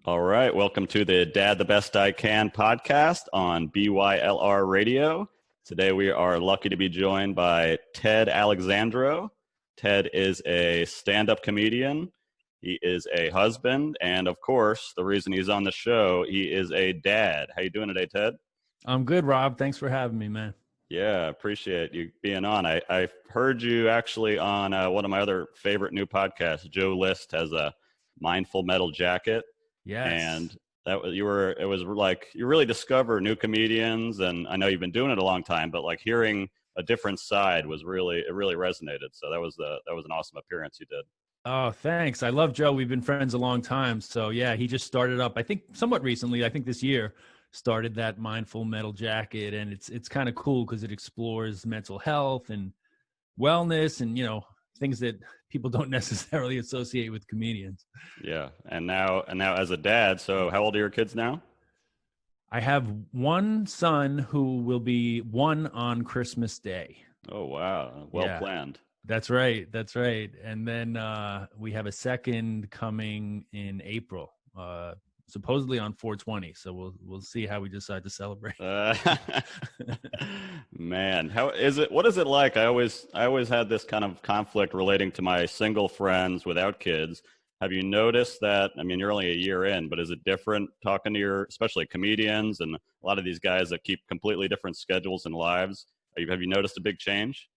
All right. Welcome to the Dad the Best I Can podcast on BYLR Radio. Today we are lucky to be joined by Ted Alexandro. Ted is a stand-up comedian. He is a husband. And of course, the reason he's on the show, he is a dad. How you doing today, Ted? I'm good, Rob. Thanks for having me, man. Yeah, appreciate you being on. I heard you actually on one of my other favorite new podcasts. Joe List has a Mindful Metal Jacket. Yes. And it was like you really discover new comedians, and I know you've been doing it a long time, but like hearing a different side it really resonated. So that was an awesome appearance you did. Oh, thanks. I love Joe. We've been friends a long time. So yeah, he just started up, I think somewhat recently, I think this year, started that Mindful Metal Jacket. And it's kind of cool because it explores mental health and wellness and, things that people don't necessarily associate with comedians. Yeah. And now as a dad, so how old are your kids now? I have one son who will be one on Christmas Day. Oh, wow. Planned. That's right. And then we have a second coming in April, supposedly on 420. So we'll see how we decide to celebrate. Man, what is it like? I always had this kind of conflict relating to my single friends without kids. Have you noticed that? I mean, you're only a year in, but is it different talking to especially comedians and a lot of these guys that keep completely different schedules and lives? Have you noticed a big change?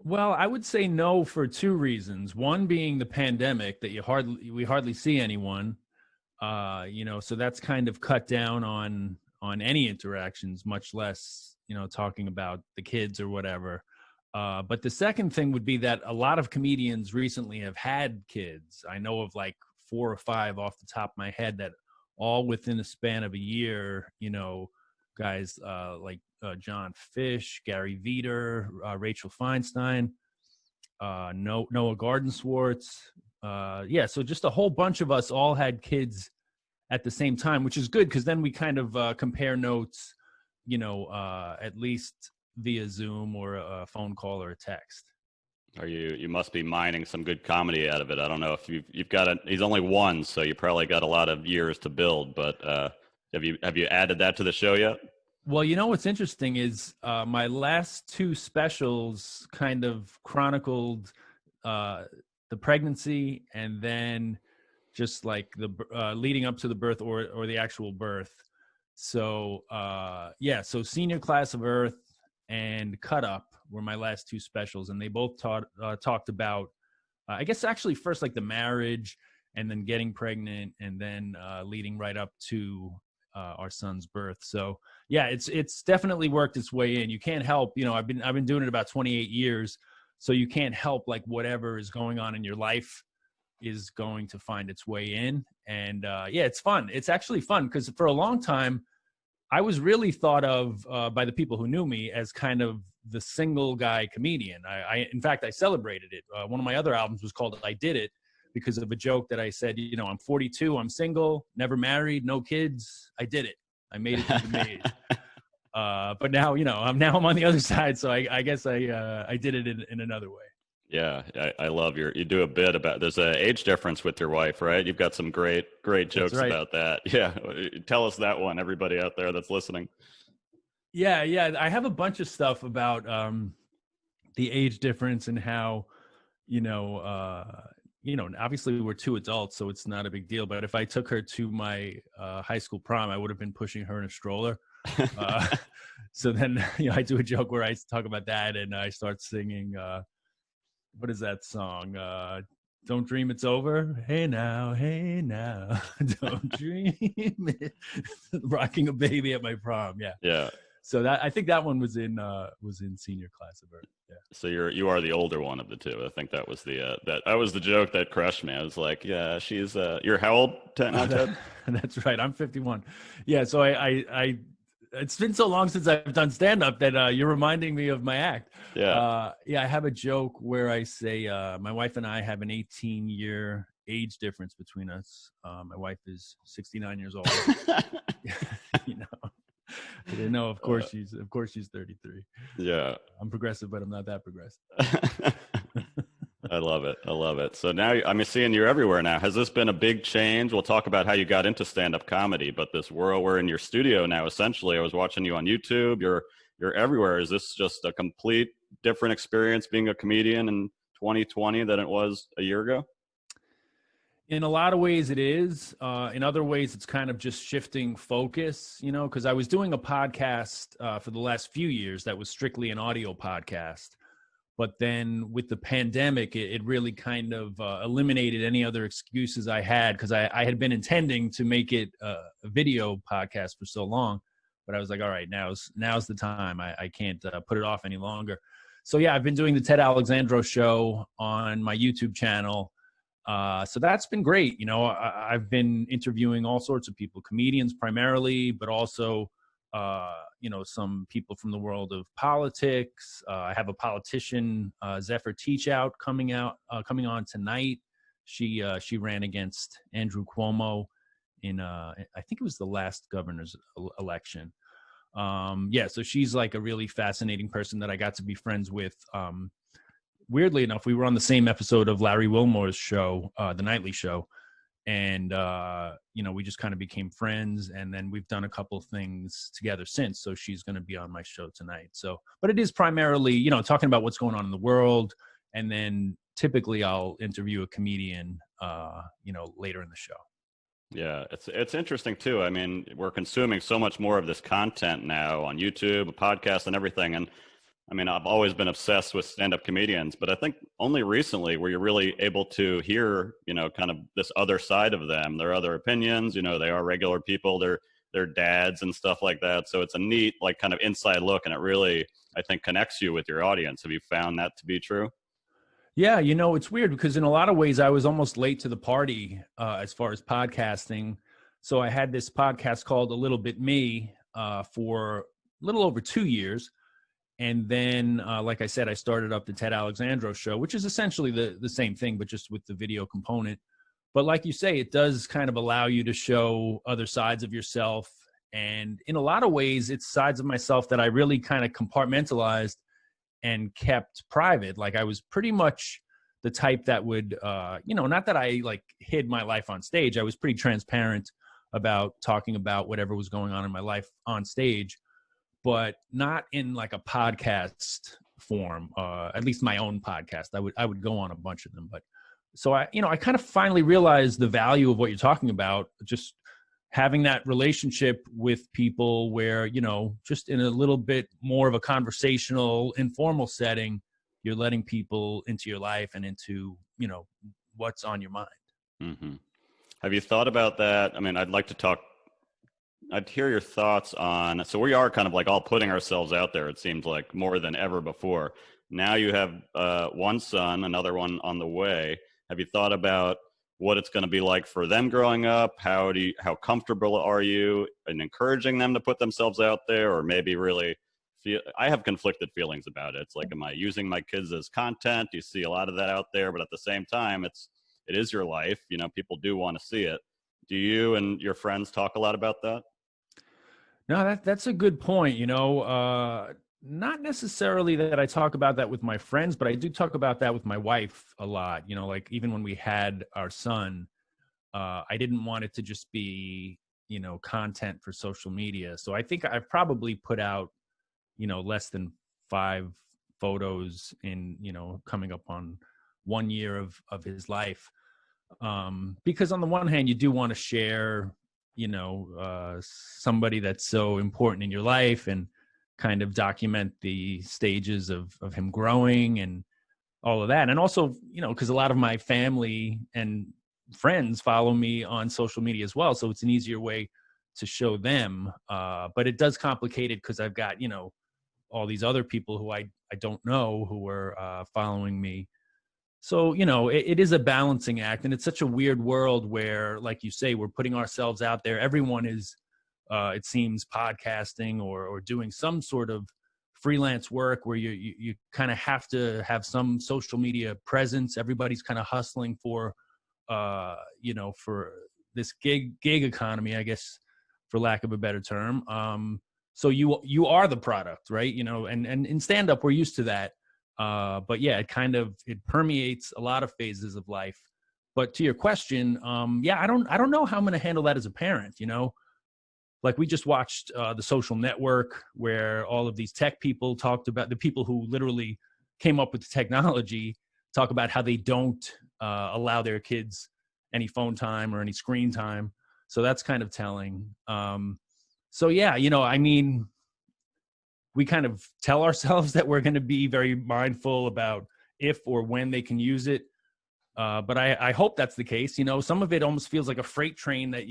Well, I would say no for two reasons. One being the pandemic, that we hardly see anyone. So that's kind of cut down on any interactions, much less, talking about the kids or whatever. But the second thing would be that a lot of comedians recently have had kids. I know of like 4 or 5 off the top of my head that all within a span of a year, guys like John Fish, Gary Veter, Rachel Feinstein, Noah Gardenswartz. So just a whole bunch of us all had kids at the same time, which is good because then we kind of compare notes, at least via Zoom or a phone call or a text. You must be mining some good comedy out of it. I don't know if you've got he's only one, so you probably got a lot of years to build, but have you added that to the show yet? Well, what's interesting is my last 2 specials kind of chronicled the pregnancy and then just like the leading up to the birth or the actual birth. So so Senior Class of Earth and Cut Up were my last 2 specials, and they both talked about I guess actually first like the marriage and then getting pregnant and then leading right up to our son's birth. So yeah, it's definitely worked its way in. You can't help, I've been doing it about 28 years. So you can't help like whatever is going on in your life is going to find its way in. And it's fun. It's actually fun because for a long time, I was really thought of by the people who knew me as kind of the single guy comedian. In fact, I celebrated it. One of my other albums was called I Did It, because of a joke that I said, I'm 42, I'm single, never married, no kids. I did it. I made it through the maze. But now, I'm on the other side. So I guess I did it in another way. Yeah. I love you do a bit about, there's an age difference with your wife, right? You've got some great jokes about that. Yeah. Tell us that one, everybody out there that's listening. Yeah. I have a bunch of stuff about the age difference and how, obviously we're 2 adults, so it's not a big deal. But if I took her to my high school prom, I would have been pushing her in a stroller. So then, I do a joke where I talk about that, and I start singing, what is that song? Don't dream it's over. Hey now, don't dream it. Rocking a baby at my prom. Yeah. Yeah. So I think that one was in Senior Class of Earth. Yeah. So you are the older one of the 2. I think that was that was the joke that crushed me. I was like, yeah, she's you're how old? 10 now, Ted? That's right. I'm 51. Yeah. So I it's been so long since I've done stand up that you're reminding me of my act. Yeah. I have a joke where I say my wife and I have an 18-year age difference between us. My wife is 69 years old. No, of course she's 33. Yeah. I'm progressive, but I'm not that progressive. I love it. I love it. So now I'm seeing you're everywhere now. Has this been a big change? We'll talk about how you got into stand-up comedy, but this world, we're in your studio now, essentially. I was watching you on YouTube. You're everywhere. Is this just a complete different experience being a comedian in 2020 than it was a year ago? In a lot of ways it is. In other ways, it's kind of just shifting focus, because I was doing a podcast for the last few years that was strictly an audio podcast. But then with the pandemic, it really kind of eliminated any other excuses I had, because I had been intending to make it a video podcast for so long. But I was like, all right, now's the time. I can't put it off any longer. So yeah, I've been doing the Ted Alexandro show on my YouTube channel. So that's been great. I've been interviewing all sorts of people, comedians primarily, but also, some people from the world of politics. I have a politician, Zephyr Teachout, coming on tonight. She ran against Andrew Cuomo in, I think it was the last governor's election. So she's like a really fascinating person that I got to be friends with. Weirdly enough, we were on the same episode of Larry Wilmore's show, The Nightly Show. And, we just kind of became friends. And then we've done a couple of things together since. So she's going to be on my show tonight. But it is primarily, talking about what's going on in the world. And then typically I'll interview a comedian, later in the show. Yeah, it's interesting too. I mean, we're consuming so much more of this content now on YouTube, a podcast, and everything. And I mean, I've always been obsessed with stand-up comedians, but I think only recently were you really able to hear, kind of this other side of them, their other opinions. They are regular people, they're dads and stuff like that. So it's a neat, like, kind of inside look, and it really, I think, connects you with your audience. Have you found that to be true? Yeah, it's weird because in a lot of ways I was almost late to the party as far as podcasting. So I had this podcast called A Little Bit Me for a little over 2 years. And then, like I said, I started up the Ted Alexandro show, which is essentially the same thing, but just with the video component. But like you say, it does kind of allow you to show other sides of yourself. And in a lot of ways, it's sides of myself that I really kind of compartmentalized and kept private. Like I was pretty much the type that would, not that I like hid my life on stage. I was pretty transparent about talking about whatever was going on in my life on stage, but not in like a podcast form, at least my own podcast. I would go on a bunch of them. But so I kind of finally realized the value of what you're talking about, just having that relationship with people where, just in a little bit more of a conversational, informal setting, you're letting people into your life and into, what's on your mind. Mm-hmm. Have you thought about that? I mean, I'd hear your thoughts on, so we are kind of like all putting ourselves out there, it seems like, more than ever before. Now you have one son, another one on the way. Have you thought about what it's going to be like for them growing up? How comfortable are you in encouraging them to put themselves out there, or maybe really I have conflicted feelings about it. It's like, am I using my kids as content? You see a lot of that out there, but at the same time, it is your life. People do want to see it. Do you and your friends talk a lot about that? No, that's a good point. Not necessarily that I talk about that with my friends, but I do talk about that with my wife a lot. Like even when we had our son, I didn't want it to just be, content for social media. So I think I've probably put out, less than 5 photos in, coming up on 1 year of his life. Because on the one hand, you do want to share, somebody that's so important in your life and kind of document the stages of him growing and all of that. And also, because a lot of my family and friends follow me on social media as well. So it's an easier way to show them. But it does complicate it because I've got, all these other people who I don't know who are following me. So, it is a balancing act, and it's such a weird world where, like you say, we're putting ourselves out there. Everyone is, it seems, podcasting or doing some sort of freelance work where you kind of have to have some social media presence. Everybody's kind of hustling for, for this gig economy, I guess, for lack of a better term. So you are the product, right? And in stand-up, we're used to that. But yeah, it permeates a lot of phases of life. But to your question, yeah, I don't know how I'm going to handle that as a parent. Like we just watched The Social Network, where all of these tech people talked about, the people who literally came up with the technology, talk about how they don't allow their kids any phone time or any screen time. So that's kind of telling. So yeah, I mean, we kind of tell ourselves that we're going to be very mindful about if or when they can use it. But I hope that's the case. Some of it almost feels like a freight train that,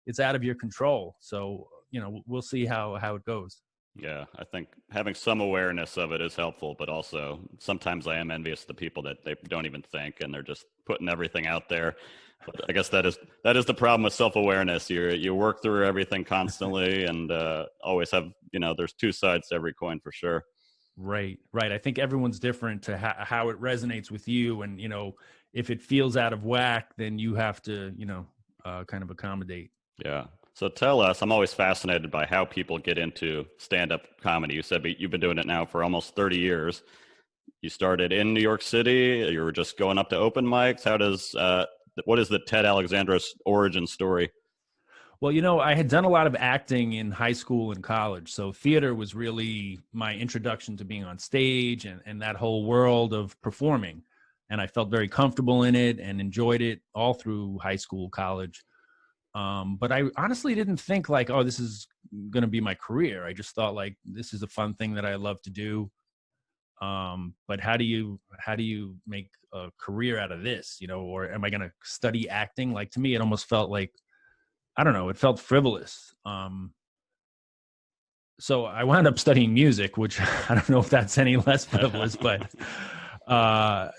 it's out of your control. So, we'll see how it goes. Yeah, I think having some awareness of it is helpful, but also sometimes I am envious of the people that they don't even think and they're just putting everything out there. But I guess that is the problem with self-awareness. You work through everything constantly and always have, there's two sides to every coin for sure. Right. I think everyone's different to how it resonates with you. And, if it feels out of whack, then you have to, kind of accommodate. Yeah. So tell us, I'm always fascinated by how people get into stand-up comedy. You said you've been doing it now for almost 30 years. You started in New York City. You were just going up to open mics. What is the Ted Alexandro's origin story? Well, I had done a lot of acting in high school and college. So theater was really my introduction to being on stage and that whole world of performing. And I felt very comfortable in it and enjoyed it all through high school, college. But I honestly didn't think like, oh, this is going to be my career. I just thought like, this is a fun thing that I love to do. But how do you make a career out of this, or am I going to study acting? Like, to me, it almost felt like, I don't know, it felt frivolous. So I wound up studying music, which I don't know if that's any less frivolous, but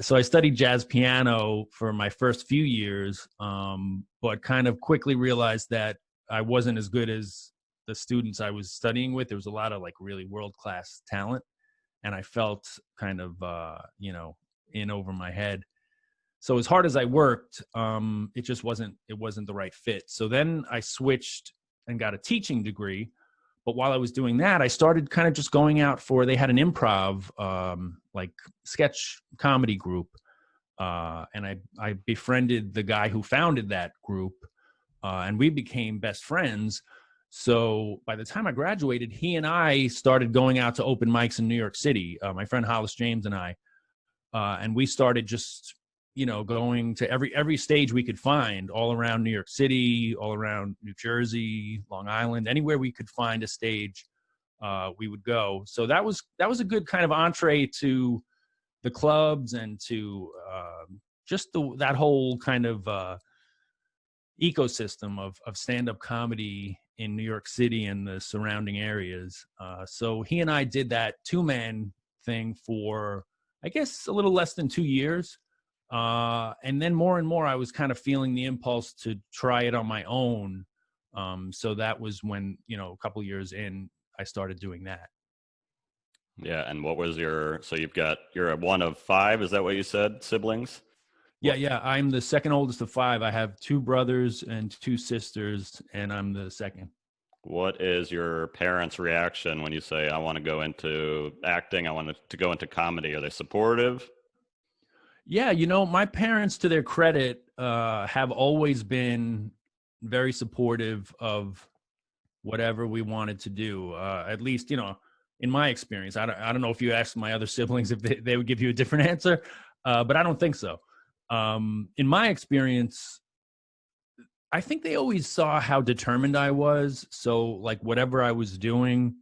so I studied jazz piano for my first few years, but kind of quickly realized that I wasn't as good as the students I was studying with. There was a lot of like really world-class talent, and I felt kind of, in over my head. So as hard as I worked, it wasn't the right fit. So then I switched and got a teaching degree. But while I was doing that, I started kind of just going out they had an improv, like sketch comedy group. And I befriended the guy who founded that group, and we became best friends. So by the time I graduated, he and I started going out to open mics in New York City, my friend Hollis James and I. And we started just, going to every stage we could find all around New York City, all around New Jersey, Long Island, anywhere we could find a stage, we would go. So that was a good kind of entree to the clubs and to just that whole kind of ecosystem of stand-up comedy in New York City and the surrounding areas. So he and I did that two-man thing for, I guess, a little less than 2 years. And then more and more, I was kind of feeling the impulse to try it on my own. So that was when, a couple years in, I started doing that. Yeah. And what was you're a one of five, is that what you said, siblings? Yeah. I'm the second oldest of five. I have two brothers and two sisters, and I'm the second. What is your parents' reaction when you say, I want to go into acting, I want to go into comedy? Are they supportive? Yeah, my parents, to their credit, have always been very supportive of whatever we wanted to do. At least, in my experience. I don't know if you asked my other siblings if they would give you a different answer, but I don't think so. In my experience, I think they always saw how determined I was. So, like, whatever I was doing,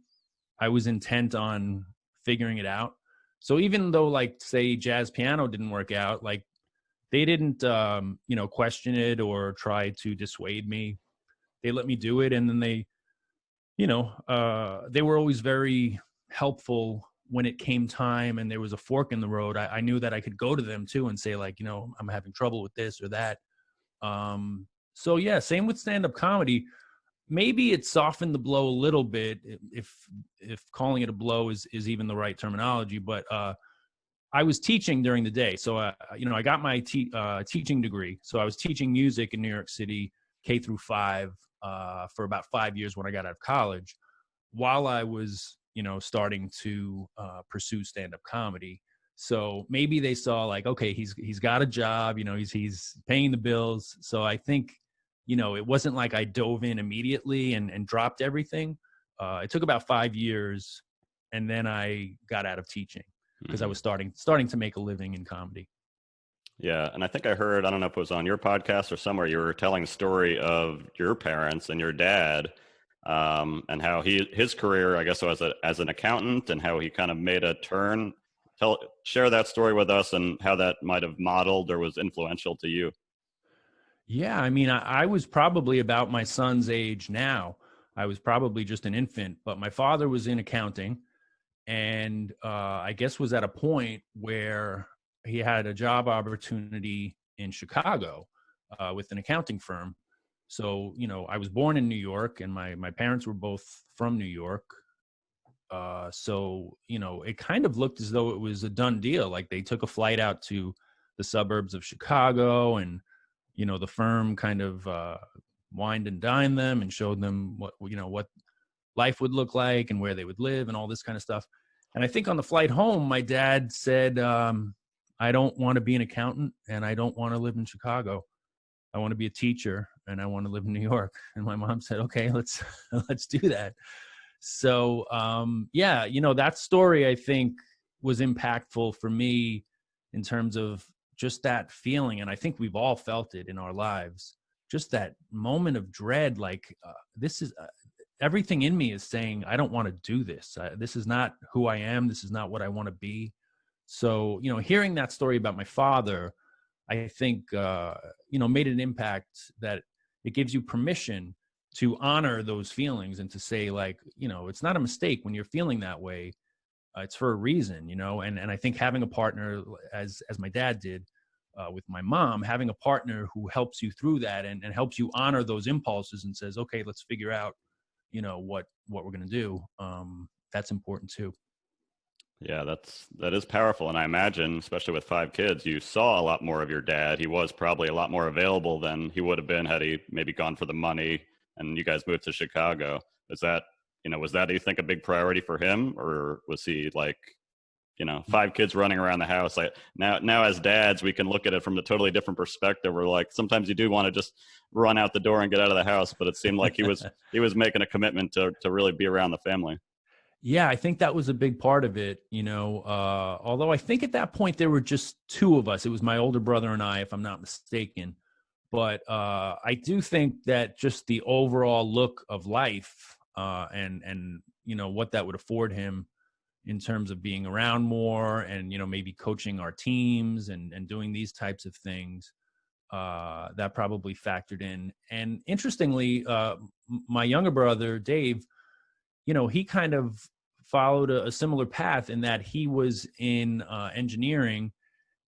I was intent on figuring it out. So even though, like, say, jazz piano didn't work out, like, they didn't, question it or try to dissuade me. They let me do it. And then they were always very helpful when it came time and there was a fork in the road. I knew that I could go to them too and say, like, I'm having trouble with this or that. So yeah, same with stand-up comedy. Maybe it softened the blow a little bit, if calling it a blow is even the right terminology. But I was teaching during the day, so I got my teaching degree. So I was teaching music in New York City, K through 5, for about 5 years when I got out of college. While I was starting to pursue stand-up comedy. So maybe they saw like, okay, he's got a job, he's paying the bills. So I think, it wasn't like I dove in immediately and dropped everything. It took about 5 years, and then I got out of teaching because I was starting to make a living in comedy. Yeah, and I think I heard, I don't know if it was on your podcast or somewhere, you were telling a story of your parents and your dad, and how his career, I guess, was as an accountant, and how he kind of made a turn. Share that story with us and how that might have modeled or was influential to you. Yeah, I mean, I was probably about my son's age now. I was probably just an infant, but my father was in accounting, and I guess was at a point where he had a job opportunity in Chicago with an accounting firm. So, I was born in New York, and my parents were both from New York. So, it kind of looked as though it was a done deal. Like they took a flight out to the suburbs of Chicago, and, the firm kind of wined and dined them and showed them what life would look like and where they would live and all this kind of stuff. And I think on the flight home, my dad said, I don't want to be an accountant, and I don't want to live in Chicago. I want to be a teacher, and I want to live in New York. And my mom said, okay, let's do that. So, that story, I think, was impactful for me in terms of just that feeling. And I think we've all felt it in our lives, just that moment of dread, like this is everything in me is saying, I don't want to do this. This is not who I am. This is not what I want to be. So, hearing that story about my father, I think, made an impact that it gives you permission to honor those feelings and to say, like, it's not a mistake when you're feeling that way. It's for a reason, and I think having a partner, as my dad did with my mom, having a partner who helps you through that and helps you honor those impulses and says, okay, let's figure out, what we're going to do. That's important too. Yeah, that is powerful. And I imagine, especially with 5 kids, you saw a lot more of your dad. He was probably a lot more available than he would have been had he maybe gone for the money and you guys moved to Chicago. Was that, do you think, a big priority for him? Or was he like, 5 kids running around the house? Like now as dads, we can look at it from a totally different perspective. We're like, sometimes you do want to just run out the door and get out of the house, but it seemed like he was making a commitment to really be around the family. Yeah, I think that was a big part of it, although I think at that point there were just 2 of us. It was my older brother and I, if I'm not mistaken. But I do think that just the overall look of life and what that would afford him in terms of being around more and, maybe coaching our teams and doing these types of things, that probably factored in. And interestingly, my younger brother, Dave, he kind of followed a similar path in that he was in engineering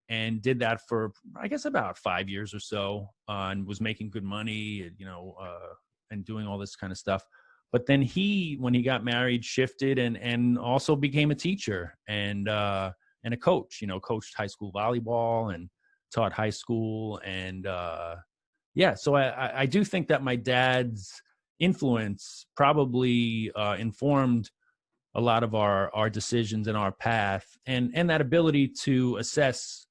and did that for, I guess, about 5 years or so, and was making good money, and doing all this kind of stuff. But then when he got married, shifted and also became a teacher and a coach, coached high school volleyball and taught high school. And so I do think that my dad's influence probably informed a lot of our decisions and our path and that ability to assess,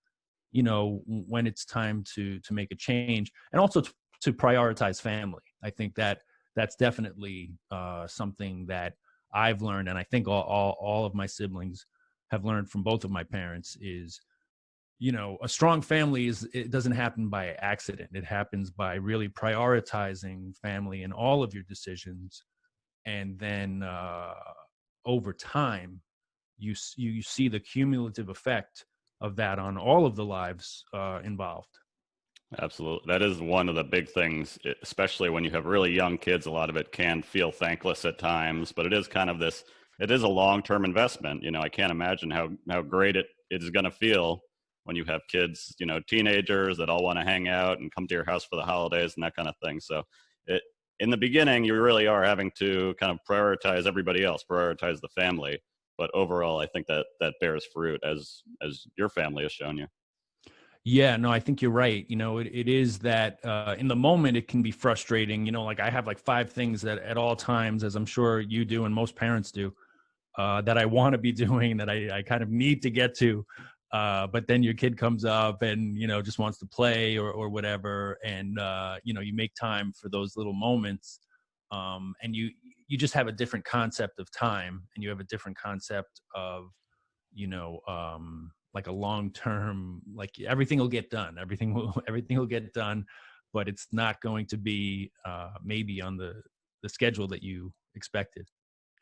when it's time to make a change, and also to prioritize family. I think that's definitely something that I've learned, and I think all of my siblings have learned from both of my parents is, a strong family it doesn't happen by accident. It happens by really prioritizing family in all of your decisions. And then over time, you see the cumulative effect of that on all of the lives involved. Absolutely. That is one of the big things, especially when you have really young kids. A lot of it can feel thankless at times, but it is kind of it is a long-term investment. I can't imagine how great it is going to feel when you have kids, teenagers that all want to hang out and come to your house for the holidays and that kind of thing. So in the beginning, you really are having to kind of prioritize everybody else, prioritize the family. But overall, I think that bears fruit as your family has shown you. Yeah, no, I think you're right. It is that in the moment, it can be frustrating. Like I have like 5 things that at all times, as I'm sure you do and most parents do, that I want to be doing, that I kind of need to get to. But then your kid comes up and, just wants to play or whatever. And, you make time for those little moments. And you just have a different concept of time, and you have a different concept of, like a long-term, like everything will get done. Everything will get done, but it's not going to be maybe on the schedule that you expected.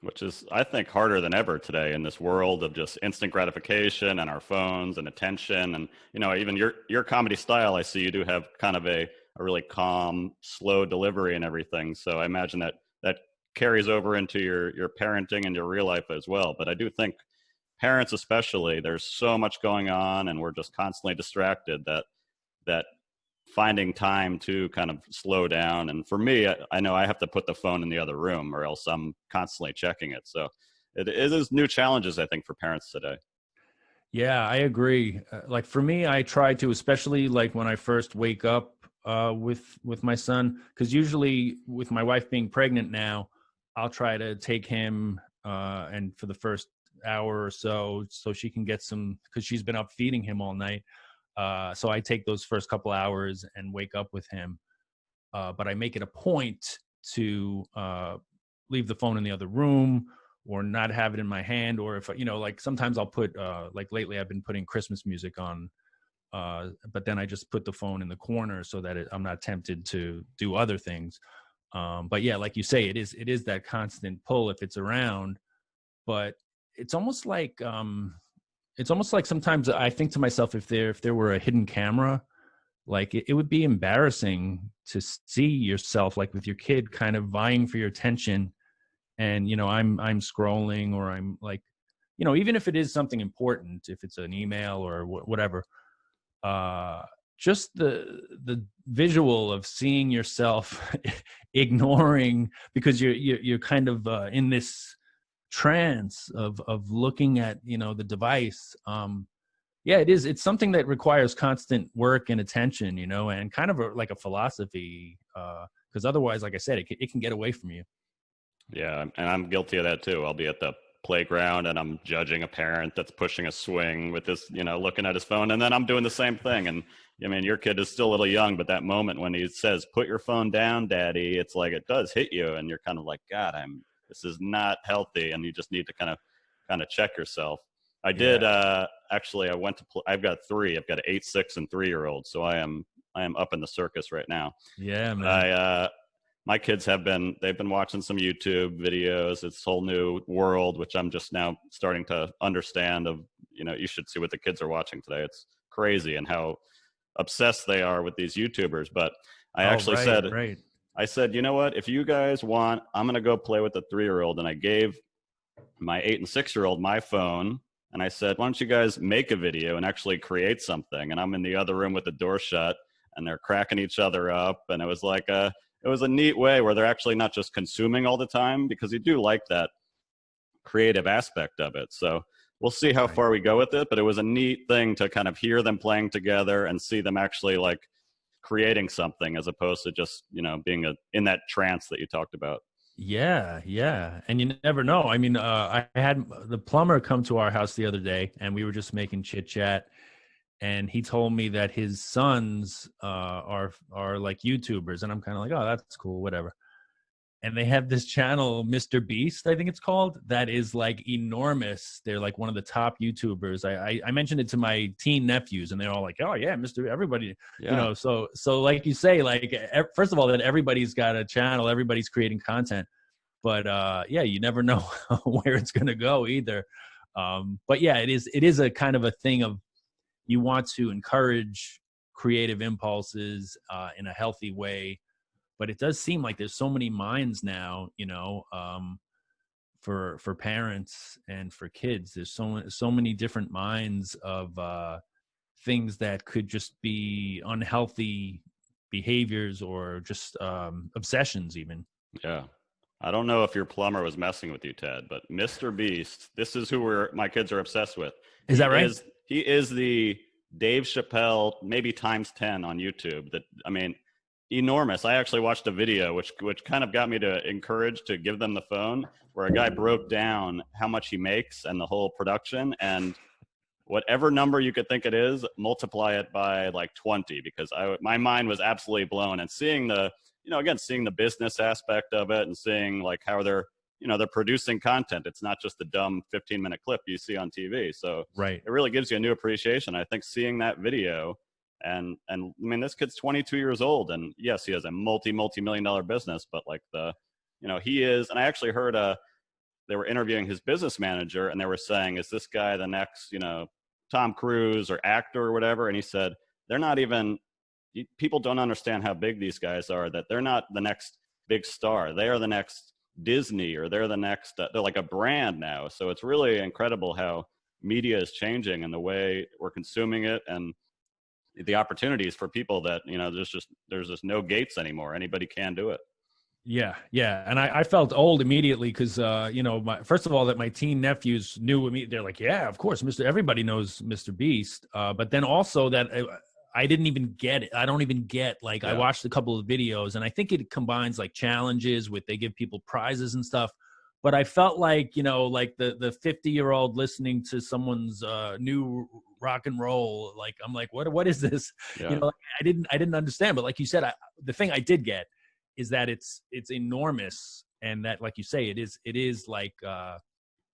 Which is, I think, harder than ever today in this world of just instant gratification and our phones and attention. And, even your comedy style, I see you do have kind of a really calm, slow delivery and everything. So I imagine that carries over into your parenting and your real life as well. But I do think parents especially, there's so much going on and we're just constantly distracted that finding time to kind of slow down. And for me, I know I have to put the phone in the other room or else I'm constantly checking it. So it is new challenges, I think, for parents today. Yeah, I agree. Like for me, I try to, especially like when I first wake up with my son, because usually with my wife being pregnant now, I'll try to take him and for the first hour or so she can get some, because she's been up feeding him all night. So I take those first couple hours and wake up with him. But I make it a point to leave the phone in the other room or not have it in my hand. Or if, like sometimes I'll put, like lately I've been putting Christmas music on, but then I just put the phone in the corner so that I'm not tempted to do other things. But yeah, like you say, it is that constant pull if it's around, but it's almost like sometimes I think to myself, if there were a hidden camera, like it would be embarrassing to see yourself like with your kid kind of vying for your attention. And, I'm scrolling, or I'm like, even if it is something important, if it's an email or whatever, just the visual of seeing yourself ignoring, because you're kind of in this trance of looking at the device. Yeah, it's something that requires constant work and attention, and kind of like a philosophy, because otherwise, like I said, it can get away from you. Yeah, and I'm guilty of that too. I'll be at the playground and I'm judging a parent that's pushing a swing with this, looking at his phone, and then I'm doing the same thing. And I mean, your kid is still a little young, but that moment when he says, "Put your phone down, Daddy," it's like it does hit you, and you're kind of like, God, this is not healthy, and you just need to kind of check yourself. I did actually. I went to. I've got three. I've got an 8, 6, and 3-year-old, so I am up in the circus right now. Yeah, man. My kids they've been watching some YouTube videos. It's a whole new world, which I'm just now starting to understand of, you should see what the kids are watching today. It's crazy and how obsessed they are with these YouTubers. But I I said, you know what, if you guys want, I'm going to go play with the 3-year-old. And I gave my 8 and 6-year-old my phone. And I said, why don't you guys make a video and actually create something? And I'm in the other room with the door shut and they're cracking each other up. And it was like it was a neat way where they're actually not just consuming all the time, because you do like that creative aspect of it. So we'll see how far we go with it, but it was a neat thing to kind of hear them playing together and see them actually like creating something, as opposed to just, being in that trance that you talked about. Yeah. And you never know. I mean, I had the plumber come to our house the other day and we were just making chit chat. And he told me that his sons are like YouTubers, and I'm kind of like, oh, that's cool, whatever. And they have this channel, Mr. Beast, I think it's called, that is like enormous. They're like one of the top YouTubers. I mentioned it to my teen nephews, and they're all like, oh yeah, everybody, So like you say, like first of all, that everybody's got a channel, everybody's creating content, but yeah, you never know where it's gonna go either. But yeah, it is a kind of a thing of, you want to encourage creative impulses in a healthy way, but it does seem like there's so many minds now, for parents and for kids. There's so many different minds of things that could just be unhealthy behaviors or just obsessions even. Yeah. I don't know if your plumber was messing with you, Ted, but Mr. Beast, this is who my kids are obsessed with. Is that right? He is the Dave Chappelle, maybe times 10 on YouTube. That, I mean, enormous. I actually watched a video which kind of got me to encourage to give them the phone, where a guy broke down how much he makes and the whole production, and whatever number you could think it is, multiply it by like 20, because my mind was absolutely blown. And seeing the, again, seeing the business aspect of it and seeing like how they're producing content. It's not just the dumb 15-minute clip you see on TV. So Right. it really gives you a new appreciation. I think seeing that video, and I mean, this kid's 22 years old, and yes, he has a multi-million dollar business, but like he is, and I actually heard they were interviewing his business manager, and they were saying, is this guy the next, Tom Cruise or actor or whatever? And he said, they're not even, people don't understand how big these guys are, that they're not the next big star. They are the next Disney, or they're the next, they're like a brand now. So it's really incredible how media is changing and the way we're consuming it, and the opportunities for people that, there's just no gates anymore. Anybody can do it. Yeah. And I felt old immediately because, first of all, that my teen nephews knew me. They're like, yeah, of course, everybody knows Mr. Beast. But then also that I didn't even get it. I don't even get, like, I watched a couple of videos, and I think it combines like challenges with, they give people prizes and stuff. But I felt like, like the 50-year-old listening to someone's new rock and roll. Like, I'm like, what is this? Yeah. I didn't understand. But like you said, the thing I did get is that it's enormous, and that, like you say, it is like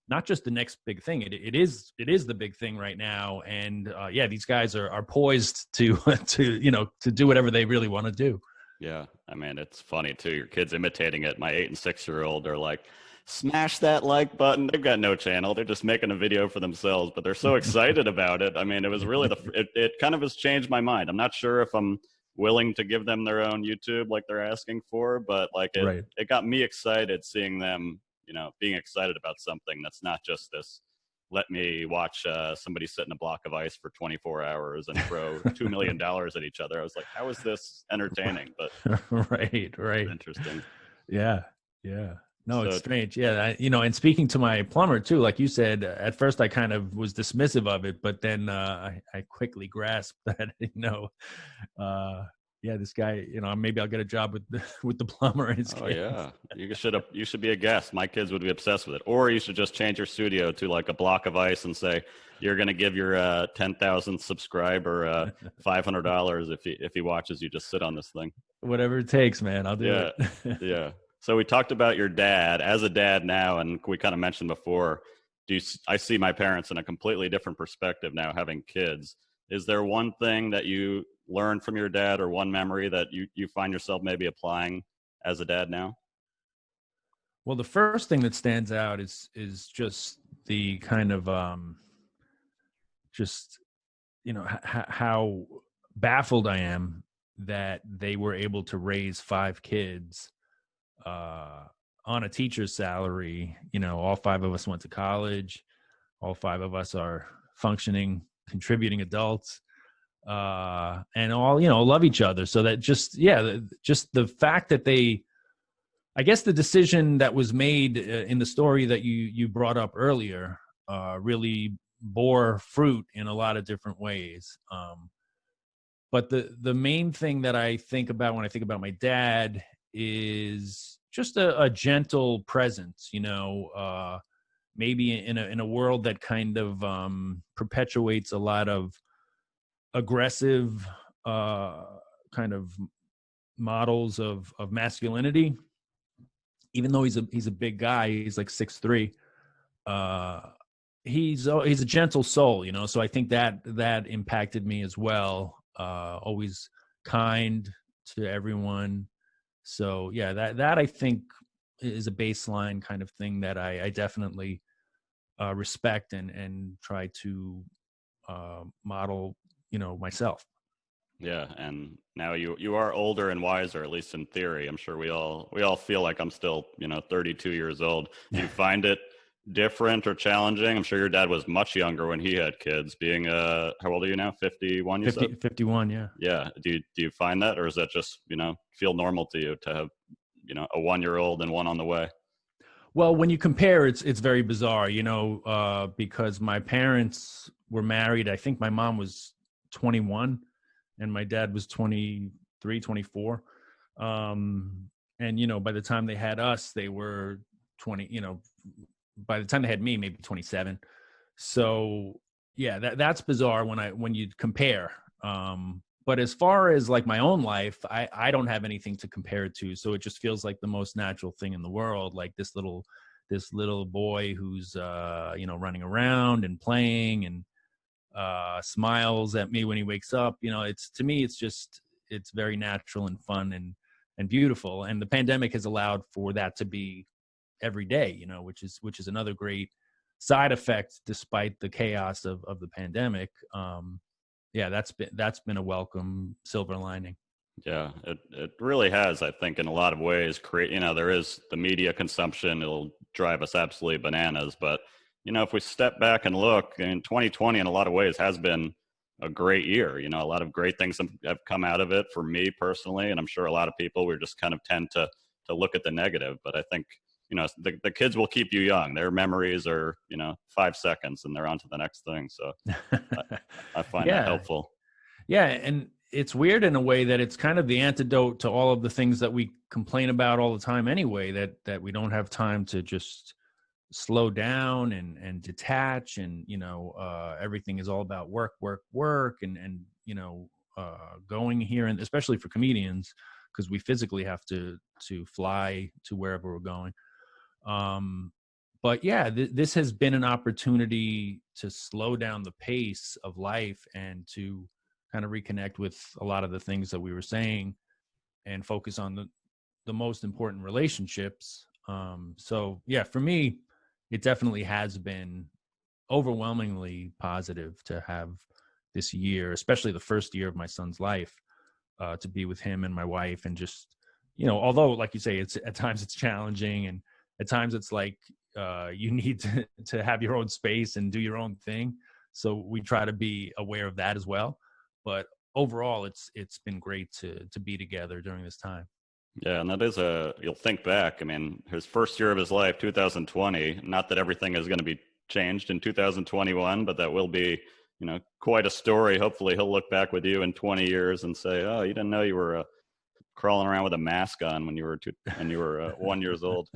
not just the next big thing. It is the big thing right now. And these guys are poised to to do whatever they really want to do. Yeah, I mean, it's funny too. Your kids imitating it. My 8 and 6-year-old are like, smash that like button. They've got no channel. They're just making a video for themselves, but they're so excited about it. I mean, it was really it kind of has changed my mind. I'm not sure if I'm willing to give them their own YouTube like they're asking for, but like it got me excited seeing them, being excited about something that's not just this, let me watch somebody sit in a block of ice for 24 hours and throw $2 million at each other. I was like, how is this entertaining? But right. Interesting. Yeah. No, it's strange. Yeah. And speaking to my plumber too, like you said, at first I kind of was dismissive of it, but then I quickly grasped that, this guy, maybe I'll get a job with the plumber and his kids. Yeah. You should be a guest. My kids would be obsessed with it. Or you should just change your studio to like a block of ice and say, you're going to give your 10,000th subscriber $500 if he watches you just sit on this thing. Whatever it takes, man. I'll do it. Yeah. So we talked about your dad as a dad now, and we kind of mentioned before, I see my parents in a completely different perspective now, having kids. Is there one thing that you learned from your dad, or one memory that you find yourself maybe applying as a dad now? Well, the first thing that stands out is just the kind of how baffled I am that they were able to raise 5 kids on a teacher's salary. All 5 of us went to college. All 5 of us are functioning, contributing adults, and all, love each other. So that just the fact that I guess the decision that was made in the story that you brought up earlier really bore fruit in a lot of different ways. But the main thing that I think about when I think about my dad is just a gentle presence, maybe in a world that kind of perpetuates a lot of aggressive kind of models of masculinity. Even though he's a big guy, he's like 6'3". He's a gentle soul, so I think that impacted me as well. Always kind to everyone. So yeah, that I think is a baseline kind of thing that I definitely respect and try to model, myself. Yeah, and now you are older and wiser, at least in theory. I'm sure we all feel like I'm still 32 years old. Do you find it different or challenging? I'm sure your dad was much younger when he had kids. Being how old are you now? 51. You said 51. Yeah. Yeah. Do you find that, or is that just feel normal to you to have a 1-year-old and one on the way? Well, when you compare, it's very bizarre, because my parents were married. I think my mom was 21 and my dad was 23, 24. And, you know, by the time they had us, they were 20, you know, by the time they had me, maybe 27. So yeah, that's bizarre when you compare. But as far as like my own life, I don't have anything to compare it to. So it just feels like the most natural thing in the world. Like this little boy who's, you know, running around and playing and, smiles at me when he wakes up. You know, to me, it's very natural and fun and beautiful. And the pandemic has allowed for that to be every day, you know, which is another great side effect despite the chaos of the pandemic. Yeah, that's been a welcome silver lining. Yeah, it really has. I think in a lot of ways, there is the media consumption. It'll drive us absolutely bananas. But if we step back and look, in 2020, in a lot of ways, has been a great year. A lot of great things have come out of it for me personally, and I'm sure a lot of people. We just kind of tend to look at the negative. But I think the kids will keep you young. Their memories are 5 seconds, and they're on to the next thing. So I find that helpful. Yeah, and it's weird in a way that it's kind of the antidote to all of the things that we complain about all the time anyway, that we don't have time to just slow down and detach, and everything is all about work and going here, and especially for comedians, because we physically have to fly to wherever we're going. But yeah, this has been an opportunity to slow down the pace of life and to kind of reconnect with a lot of the things that we were saying and focus on the most important relationships. So yeah, for me, it definitely has been overwhelmingly positive to have this year, especially the first year of my son's life, to be with him and my wife. And just, although like you say, it's at times it's challenging, and at times it's like, you need to have your own space and do your own thing. So we try to be aware of that as well. But overall, it's been great to be together during this time. Yeah, and that is you'll think back. I mean, his first year of his life, 2020, not that everything is going to be changed in 2021, but that will be, quite a story. Hopefully he'll look back with you in 20 years and say, oh, you didn't know you were crawling around with a mask on when you were 1 year old.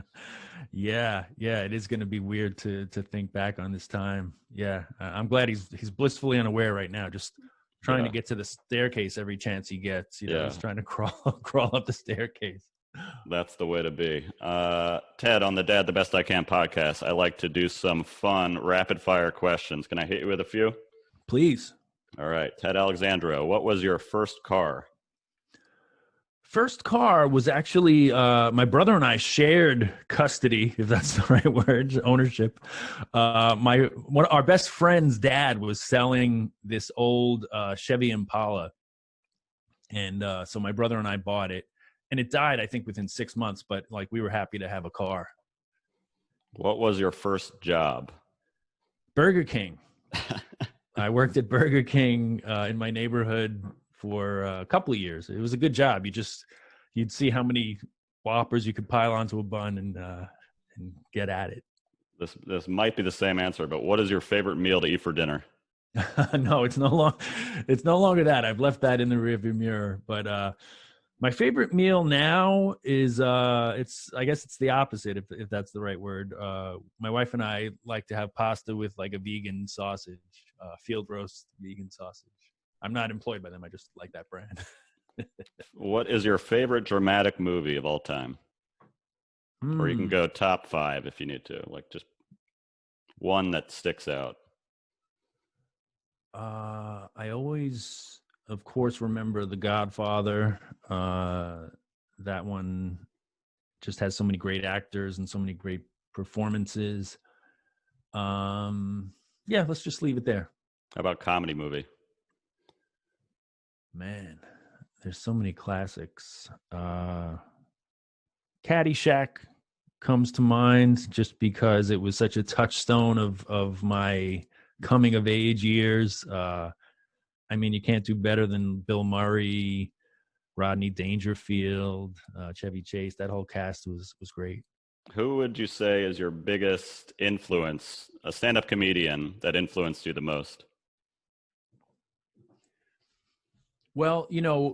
Yeah, it is going to be weird to think back on this time. Yeah, I'm glad he's blissfully unaware right now, just trying to get to the staircase every chance he gets. He's trying to crawl up the staircase. That's the way to be. Ted, on the Dad the Best I Can podcast, I like to do some fun rapid fire questions. Can I hit you with a few? Please. All right. Ted Alexandro, what was your first car? First car was actually my brother and I shared custody, if that's the right word, ownership. Our best friend's dad was selling this old Chevy Impala, and so my brother and I bought it, and it died, I think, within 6 months. But like, we were happy to have a car. What was your first job? Burger King. I worked at Burger King in my neighborhood for a couple of years. It was a good job. You'd see how many Whoppers you could pile onto a bun and get at it. This might be the same answer, but what is your favorite meal to eat for dinner? No, it's no longer that. I've left that in the rearview mirror. But my favorite meal now is I guess it's the opposite, if that's the right word. My wife and I like to have pasta with like a vegan sausage, field roast vegan sausage. I'm not employed by them. I just like that brand. What is your favorite dramatic movie of all time? Or you can go top 5 if you need to, like just one that sticks out. I always, of course, remember The Godfather. That one just has so many great actors and so many great performances. Yeah, let's just leave it there. How about comedy movie? Man, there's so many classics. Caddyshack comes to mind just because it was such a touchstone of my coming of age years. I mean, you can't do better than Bill Murray, Rodney Dangerfield, Chevy Chase. That whole cast was great. Who would you say is your biggest influence, a stand-up comedian that influenced you the most? Well,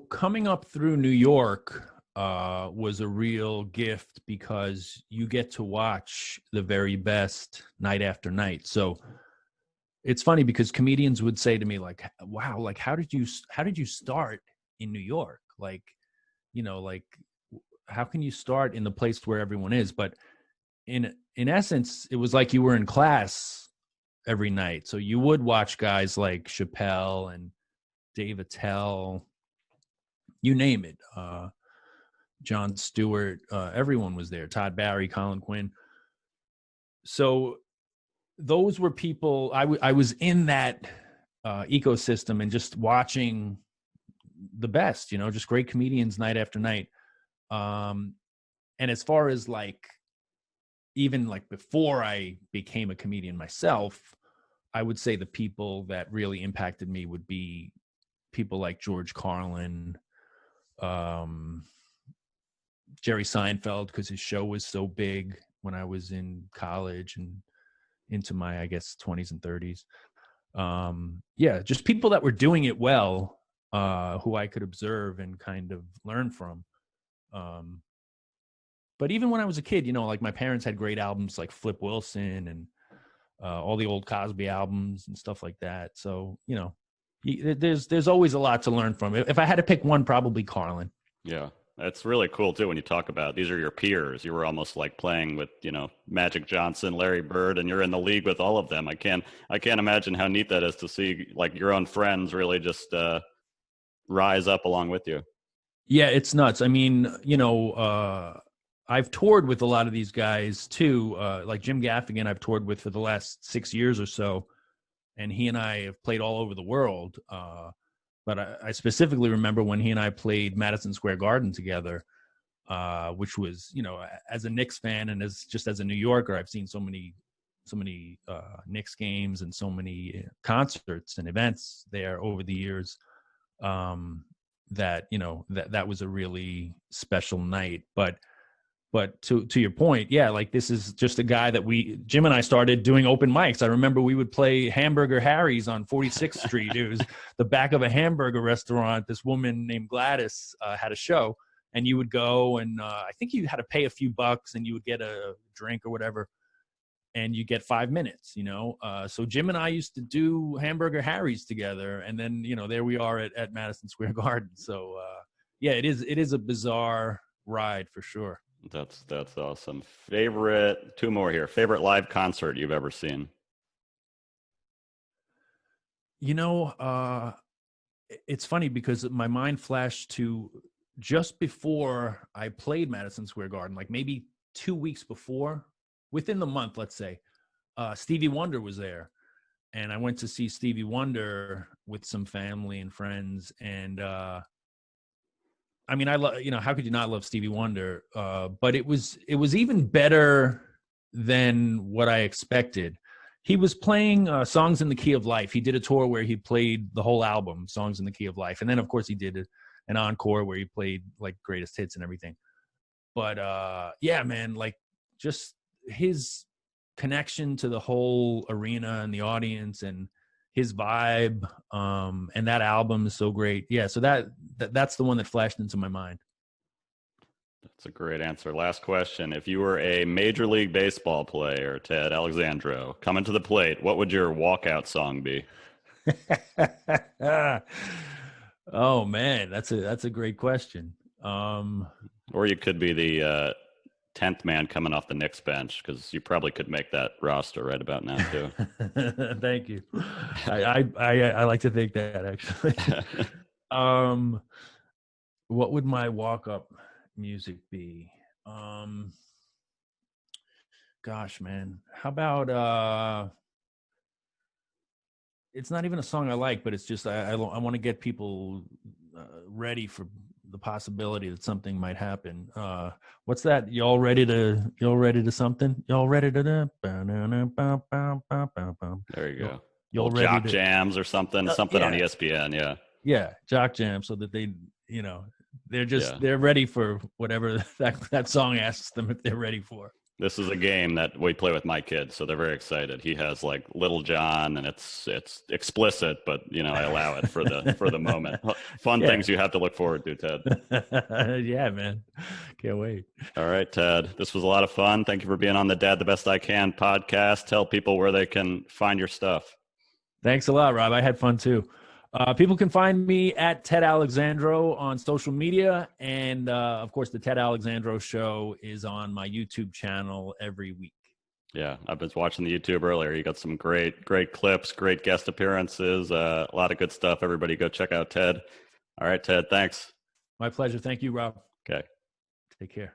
coming up through New York, was a real gift because you get to watch the very best night after night. So it's funny because comedians would say to me like, wow, like how did you start in New York? Like, like how can you start in the place where everyone is? But in essence, it was like you were in class every night. So you would watch guys like Chappelle and Dave Attell, you name it. Jon Stewart, everyone was there. Todd Barry, Colin Quinn. So those were people. I was in that ecosystem and just watching the best. Just great comedians night after night. And as far as like, even like before I became a comedian myself, I would say the people that really impacted me would be people like George Carlin, Jerry Seinfeld, because his show was so big when I was in college and into my, I guess, 20s and 30s. Yeah, just people that were doing it well, who I could observe and kind of learn from. But even when I was a kid, like my parents had great albums like Flip Wilson and all the old Cosby albums and stuff like that. So, there's always a lot to learn from. If I had to pick one, probably Carlin. Yeah. That's really cool too when you talk about these are your peers. You were almost like playing with, Magic Johnson, Larry Bird, and you're in the league with all of them. I can't imagine how neat that is to see like your own friends really just rise up along with you. Yeah, it's nuts. I mean, I've toured with a lot of these guys too. Like Jim Gaffigan, I've toured with for the last 6 years or so, and he and I have played all over the world. But I specifically remember when he and I played Madison Square Garden together, which was, as a Knicks fan and as a New Yorker, I've seen so many Knicks games and so many concerts and events there over the years. That was a really special night. But to your point, yeah, like this is just a guy that Jim and I started doing open mics. I remember we would play Hamburger Harry's on 46th Street. It was the back of a hamburger restaurant. This woman named Gladys had a show, and you would go and I think you had to pay a few bucks and you would get a drink or whatever, and you get 5 minutes, So Jim and I used to do Hamburger Harry's together, and then, there we are at Madison Square Garden. So yeah, it is a bizarre ride for sure. That's awesome. Two more here. Favorite live concert you've ever seen? It's funny because my mind flashed to just before I played Madison Square Garden, like maybe 2 weeks before, within the month, let's say, Stevie Wonder was there. And I went to see Stevie Wonder with some family and friends. And I mean, I love, how could you not love Stevie Wonder? But it was even better than what I expected. He was playing Songs in the Key of Life. He did a tour where he played the whole album, Songs in the Key of Life. And then, of course, he did an encore where he played like greatest hits and everything. But yeah, man, like just his connection to the whole arena and the audience and his vibe, and that album is so great. Yeah, so that's the one that flashed into my mind. That's a great answer. Last question. If you were a Major League Baseball player, Ted Alexandro, coming to the plate, what would your walkout song be? Oh, man, that's a great question. Or you could be the 10th man coming off the Knicks bench, because you probably could make that roster right about now too. Thank you. I like to think that, actually. What would my walk-up music be? Gosh, man, how about it's not even a song I like, but it's just I want to get people ready for the possibility that something might happen. What's that? Y'all ready to something? Y'all ready to There you go. Y'all ready Jock Jams or something yeah. On ESPN. Yeah, Jock Jam, so that they, they're ready for whatever that song asks them if they're ready for. This is a game that we play with my kids, so they're very excited. He has like Little John, and it's explicit, but I allow it for the moment. Fun things you have to look forward to, Ted. Yeah, man. Can't wait. All right, Ted. This was a lot of fun. Thank you for being on the Dad the Best I Can podcast. Tell people where they can find your stuff. Thanks a lot, Rob. I had fun too. People can find me at Ted Alexandro on social media. And of course, the Ted Alexandro show is on my YouTube channel every week. Yeah, I've been watching the YouTube earlier. You got some great clips, great guest appearances, a lot of good stuff. Everybody go check out Ted. All right, Ted, thanks. My pleasure. Thank you, Rob. Okay. Take care.